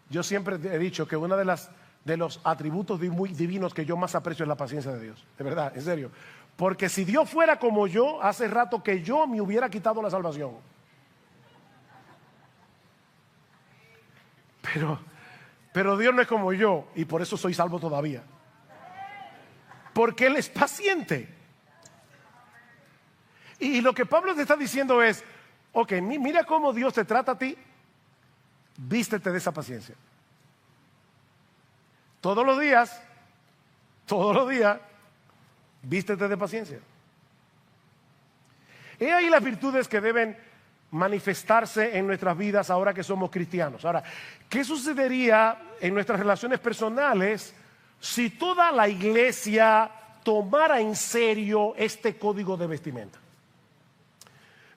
Speaker 1: Yo siempre he dicho que una de los atributos muy divinos que yo más aprecio es la paciencia de Dios. De verdad, en serio. Porque si Dios fuera como yo, hace rato que yo me hubiera quitado la salvación. Pero Dios no es como yo y por eso soy salvo todavía. Porque Él es paciente. Y lo que Pablo te está diciendo es, ok, mira cómo Dios te trata a ti, vístete de esa paciencia. Todos los días, vístete de paciencia. He ahí las virtudes que deben manifestarse en nuestras vidas ahora que somos cristianos. Ahora, ¿qué sucedería en nuestras relaciones personales si toda la iglesia tomara en serio este código de vestimenta?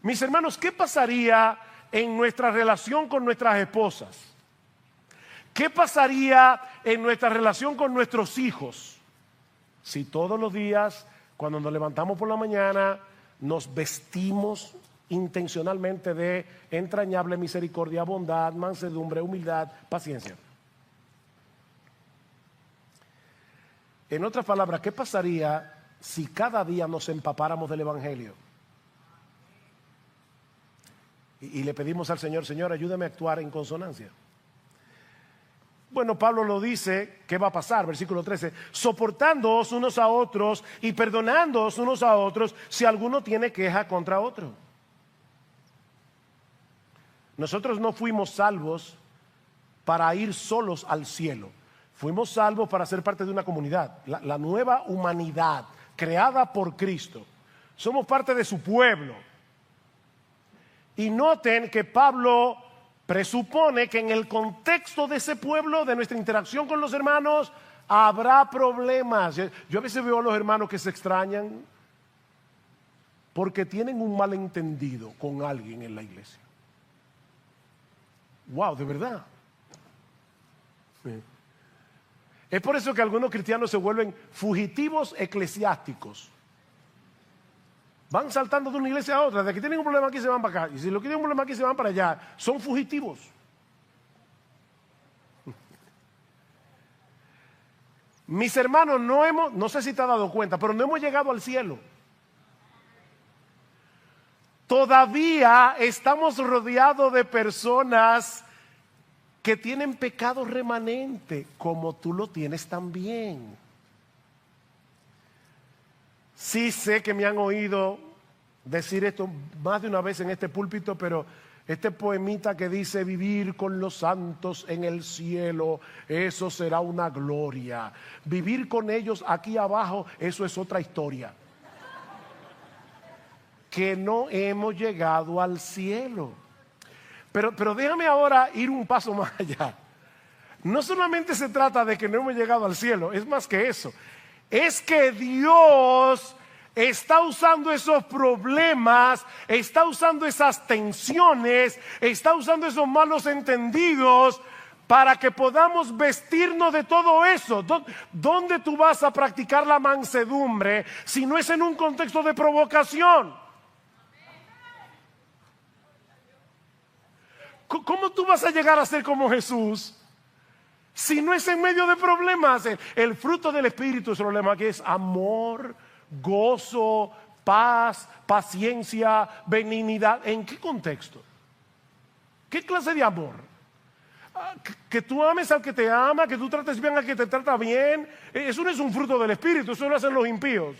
Speaker 1: Mis hermanos, ¿qué pasaría en nuestra relación con nuestras esposas? ¿Qué pasaría en nuestra relación con nuestros hijos si todos los días, cuando nos levantamos por la mañana, nos vestimos intencionalmente de entrañable misericordia, bondad, mansedumbre, humildad, paciencia? En otras palabras, ¿qué pasaría si cada día nos empapáramos del Evangelio? Y le pedimos al Señor, Señor, ayúdame a actuar en consonancia. Bueno, Pablo lo dice, ¿qué va a pasar? Versículo 13, soportándoos unos a otros y perdonándoos unos a otros si alguno tiene queja contra otro. Nosotros no fuimos salvos para ir solos al cielo. Fuimos salvos para ser parte de una comunidad, la nueva humanidad creada por Cristo. Somos parte de su pueblo. Y noten que Pablo presupone que en el contexto de ese pueblo, de nuestra interacción con los hermanos, habrá problemas. Yo a veces veo a los hermanos que se extrañan porque tienen un malentendido con alguien en la iglesia. Wow, de verdad. Sí. Es por eso que algunos cristianos se vuelven fugitivos eclesiásticos. Van saltando de una iglesia a otra. De que tienen un problema aquí se van para acá. Y si lo que tienen un problema aquí se van para allá. Son fugitivos. Mis hermanos, no sé si te has dado cuenta, pero no hemos llegado al cielo. Todavía estamos rodeados de personas que tienen pecado remanente, como tú lo tienes también. Sí sé que me han oído decir esto más de una vez en este púlpito, pero este poemita que dice vivir con los santos en el cielo, eso será una gloria. Vivir con ellos aquí abajo, eso es otra historia. Que no hemos llegado al cielo. Pero déjame ahora ir un paso más allá. No solamente se trata de que no hemos llegado al cielo, es más que eso. Es que Dios está usando esos problemas, está usando esas tensiones, está usando esos malos entendidos para que podamos vestirnos de todo eso. ¿Dónde tú vas a practicar la mansedumbre si no es en un contexto de provocación? ¿Cómo tú vas a llegar a ser como Jesús si no es en medio de problemas? El fruto del Espíritu es el problema, que es amor, gozo, paz, paciencia, benignidad. ¿En qué contexto? ¿Qué clase de amor? Que tú ames al que te ama, que tú trates bien al que te trata bien. Eso no es un fruto del Espíritu, eso lo hacen los impíos.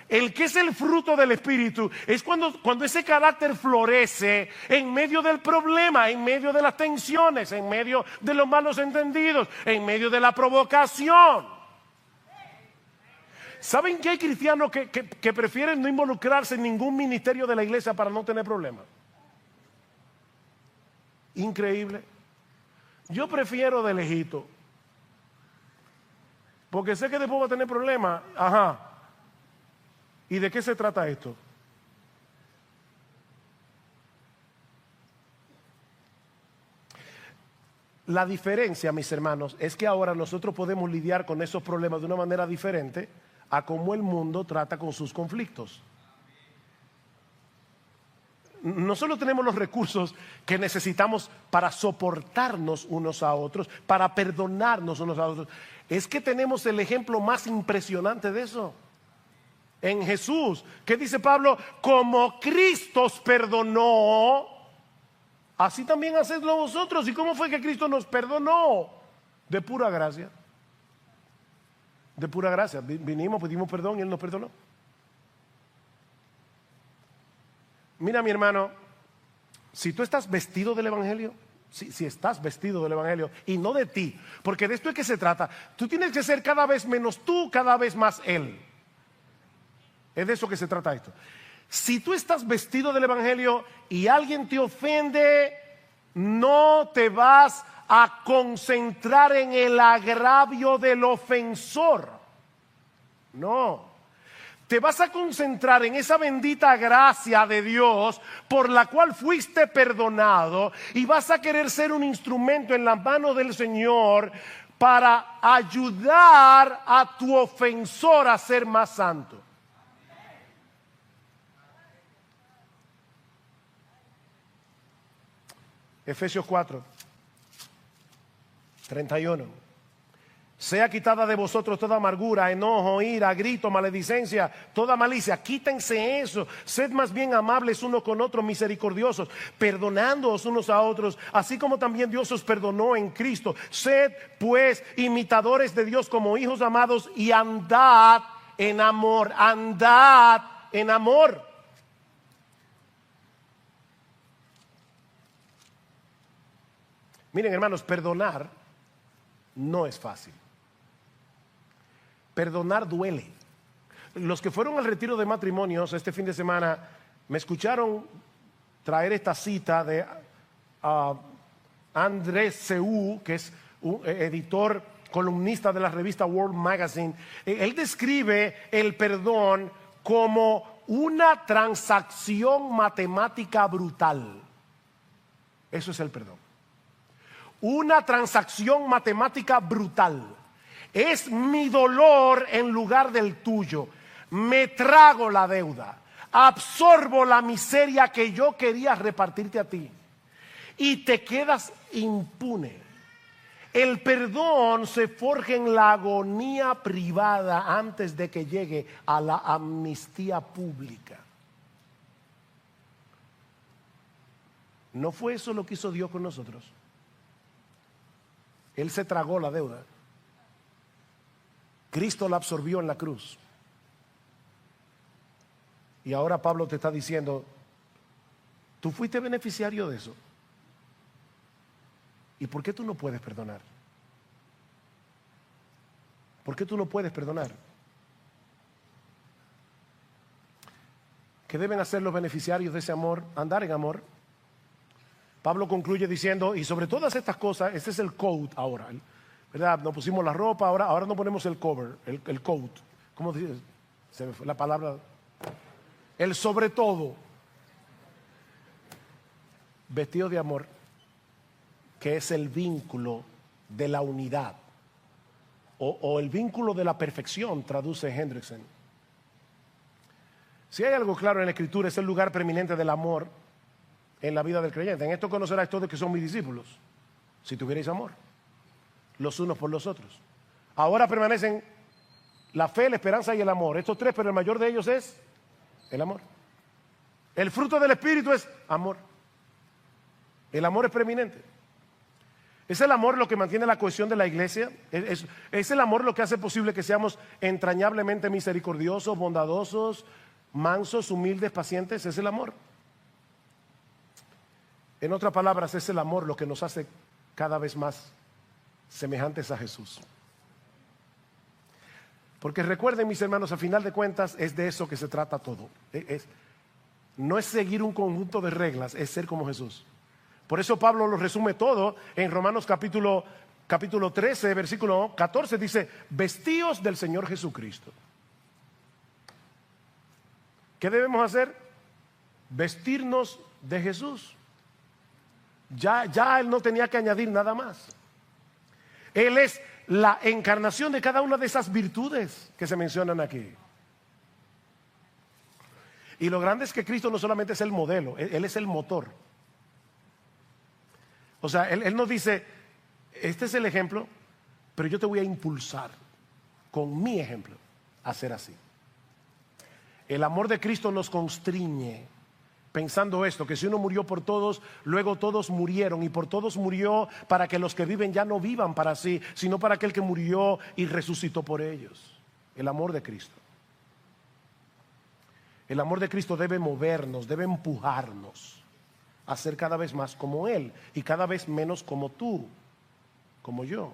Speaker 1: El que es el fruto del Espíritu es cuando ese carácter florece en medio del problema, en medio de las tensiones, en medio de los malos entendidos, en medio de la provocación. ¿Saben que hay cristianos que prefieren no involucrarse en ningún ministerio de la iglesia para no tener problemas? Increíble. Yo prefiero de lejito, porque sé que después va a tener problemas. Ajá. ¿Y de qué se trata esto? La diferencia, mis hermanos, es que ahora nosotros podemos lidiar con esos problemas de una manera diferente a cómo el mundo trata con sus conflictos. No solo tenemos los recursos que necesitamos para soportarnos unos a otros, para perdonarnos unos a otros, es que tenemos el ejemplo más impresionante de eso. En Jesús, ¿qué dice Pablo? Como Cristo os perdonó, así también hacedlo vosotros. ¿Y cómo fue que Cristo nos perdonó? De pura gracia. De pura gracia. Vinimos, pedimos perdón y Él nos perdonó. Mira, mi hermano, si tú estás vestido del Evangelio, si estás vestido del Evangelio y no de ti, porque de esto es que se trata, tú tienes que ser cada vez menos tú, cada vez más Él. Es de eso que se trata esto. Si tú estás vestido del Evangelio y alguien te ofende, no te vas a concentrar en el agravio del ofensor. No. Te vas a concentrar en esa bendita gracia de Dios por la cual fuiste perdonado y vas a querer ser un instrumento en las manos del Señor para ayudar a tu ofensor a ser más santo. Efesios 4, 31. Sea quitada de vosotros toda amargura, enojo, ira, grito, maledicencia, toda malicia. Quítense eso. Sed más bien amables unos con otros, misericordiosos, perdonándoos unos a otros, así como también Dios os perdonó en Cristo. Sed pues imitadores de Dios como hijos amados y andad en amor. Andad en amor. Miren, hermanos, perdonar no es fácil. Perdonar duele. Los que fueron al retiro de matrimonios este fin de semana me escucharon traer esta cita de Andrés Seú, que es un editor, columnista de la revista World Magazine. Él describe el perdón como una transacción matemática brutal. Eso es el perdón. Una transacción matemática brutal. Es mi dolor en lugar del tuyo. Me trago la deuda. Absorbo la miseria que yo quería repartirte a ti. Y te quedas impune. El perdón se forja en la agonía privada antes de que llegue a la amnistía pública. ¿No fue eso lo que hizo Dios con nosotros? Él se tragó la deuda. Cristo la absorbió en la cruz. Y ahora Pablo te está diciendo, tú fuiste beneficiario de eso. ¿Y por qué tú no puedes perdonar? ¿Por qué tú no puedes perdonar? ¿Qué deben hacer los beneficiarios de ese amor? Andar en amor. Pablo concluye diciendo, y sobre todas estas cosas, este es el coat ahora, ¿verdad? Nos pusimos la ropa, ahora nos ponemos el cover, el coat. ¿Cómo dice? Se me fue la palabra. El sobre todo. Vestido de amor, que es el vínculo de la unidad. O el vínculo de la perfección, traduce Hendrickson. Si hay algo claro en la Escritura, es el lugar preeminente del amor en la vida del creyente. En esto conoceráis todos que son mis discípulos, si tuvierais amor los unos por los otros. Ahora permanecen la fe, la esperanza y el amor. Estos tres, pero el mayor de ellos es el amor. El fruto del Espíritu es amor. El amor es preeminente. ¿Es el amor lo que mantiene la cohesión de la iglesia? ¿Es el amor lo que hace posible que seamos entrañablemente misericordiosos, bondadosos, mansos, humildes, pacientes? ¿Es el amor? En otras palabras, es el amor lo que nos hace cada vez más semejantes a Jesús. Porque recuerden, mis hermanos, a final de cuentas es de eso que se trata todo. No es seguir un conjunto de reglas, es ser como Jesús. Por eso Pablo lo resume todo en Romanos capítulo 13, versículo 14, dice: vestíos del Señor Jesucristo. ¿Qué debemos hacer? Vestirnos de Jesús. Ya Él no tenía que añadir nada más. Él es la encarnación de cada una de esas virtudes que se mencionan aquí. Y lo grande es que Cristo no solamente es el modelo, Él es el motor. O sea, él nos dice: este es el ejemplo, pero yo te voy a impulsar con mi ejemplo a ser así. El amor de Cristo nos constriñe pensando esto, que si uno murió por todos, luego todos murieron, y por todos murió para que los que viven ya no vivan para sí, sino para aquel que murió y resucitó por ellos. El amor de Cristo. El amor de Cristo debe movernos, debe empujarnos a ser cada vez más como Él y cada vez menos como tú, como yo.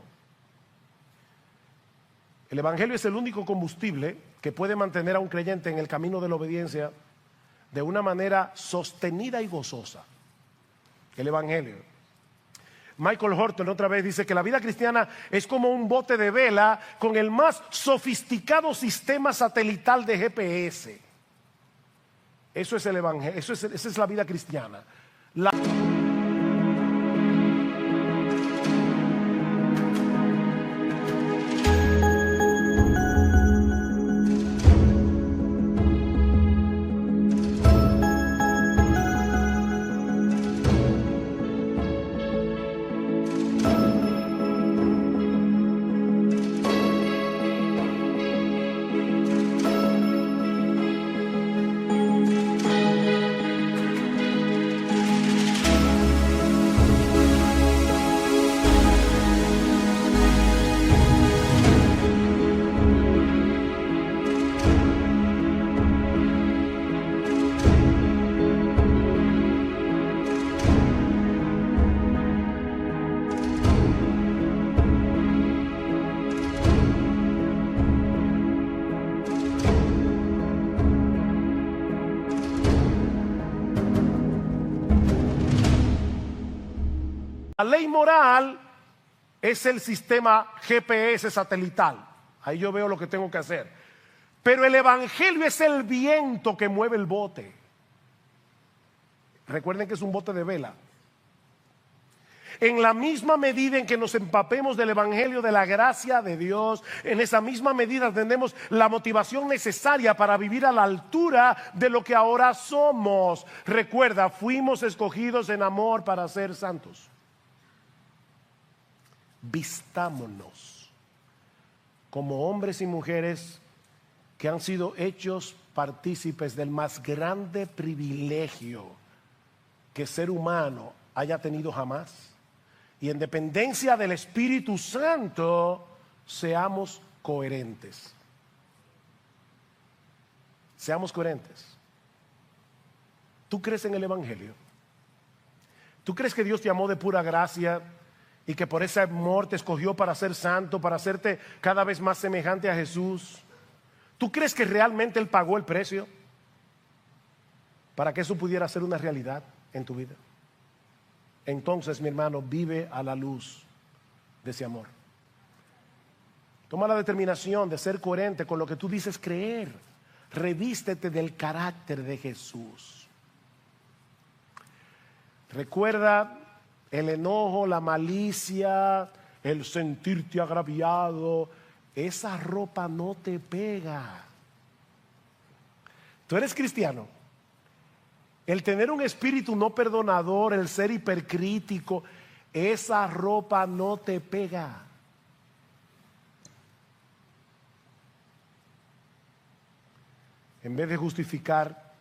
Speaker 1: El Evangelio es el único combustible que puede mantener a un creyente en el camino de la obediencia de una manera sostenida y gozosa. El Evangelio. Michael Horton otra vez dice que la vida cristiana es como un bote de vela con el más sofisticado sistema satelital de GPS. Eso es el Evangelio, esa es la vida cristiana. La ley moral es el sistema GPS satelital. Ahí yo veo lo que tengo que hacer. Pero el Evangelio es el viento que mueve el bote. Recuerden que es un bote de vela. En la misma medida en que nos empapemos del Evangelio, de la gracia de Dios, en esa misma medida tendremos la motivación necesaria para vivir a la altura de lo que ahora somos. Recuerda, fuimos escogidos en amor para ser santos. Vistámonos como hombres y mujeres que han sido hechos partícipes del más grande privilegio que ser humano haya tenido jamás. Y en dependencia del Espíritu Santo, seamos coherentes. Seamos coherentes. ¿Tú crees en el Evangelio? ¿Tú crees que Dios te amó de pura gracia y que por ese amor te escogió para ser santo, para hacerte cada vez más semejante a Jesús? ¿Tú crees que realmente Él pagó el precio para que eso pudiera ser una realidad en tu vida? Entonces, mi hermano, vive a la luz de ese amor. Toma la determinación de ser coherente con lo que tú dices creer. Revístete del carácter de Jesús. Recuerda el enojo, la malicia, el sentirte agraviado. Esa ropa no te pega. Tú eres cristiano. El tener un espíritu no perdonador, el ser hipercrítico, esa ropa no te pega. En vez de justificar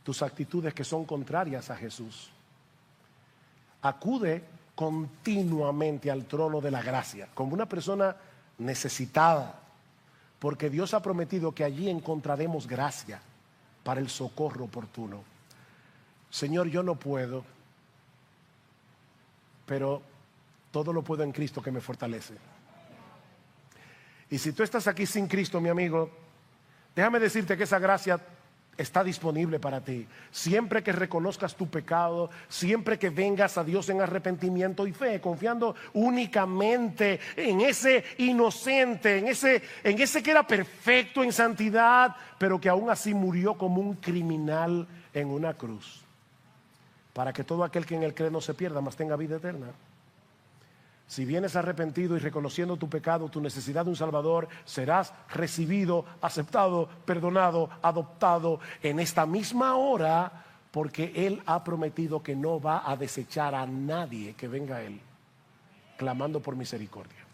Speaker 1: tus actitudes que son contrarias a Jesús, acude continuamente al trono de la gracia, como una persona necesitada, porque Dios ha prometido que allí encontraremos gracia para el socorro oportuno. Señor, yo no puedo, pero todo lo puedo en Cristo que me fortalece. Y si tú estás aquí sin Cristo, mi amigo, déjame decirte que esa gracia está disponible para ti. Siempre que reconozcas tu pecado, siempre que vengas a Dios en arrepentimiento y fe, confiando únicamente en ese inocente, en ese que era perfecto en santidad, pero que aún así murió como un criminal en una cruz, para que todo aquel que en él cree no se pierda, mas tenga vida eterna. Si vienes arrepentido y reconociendo tu pecado, tu necesidad de un Salvador, serás recibido, aceptado, perdonado, adoptado en esta misma hora, porque Él ha prometido que no va a desechar a nadie que venga a Él, clamando por misericordia.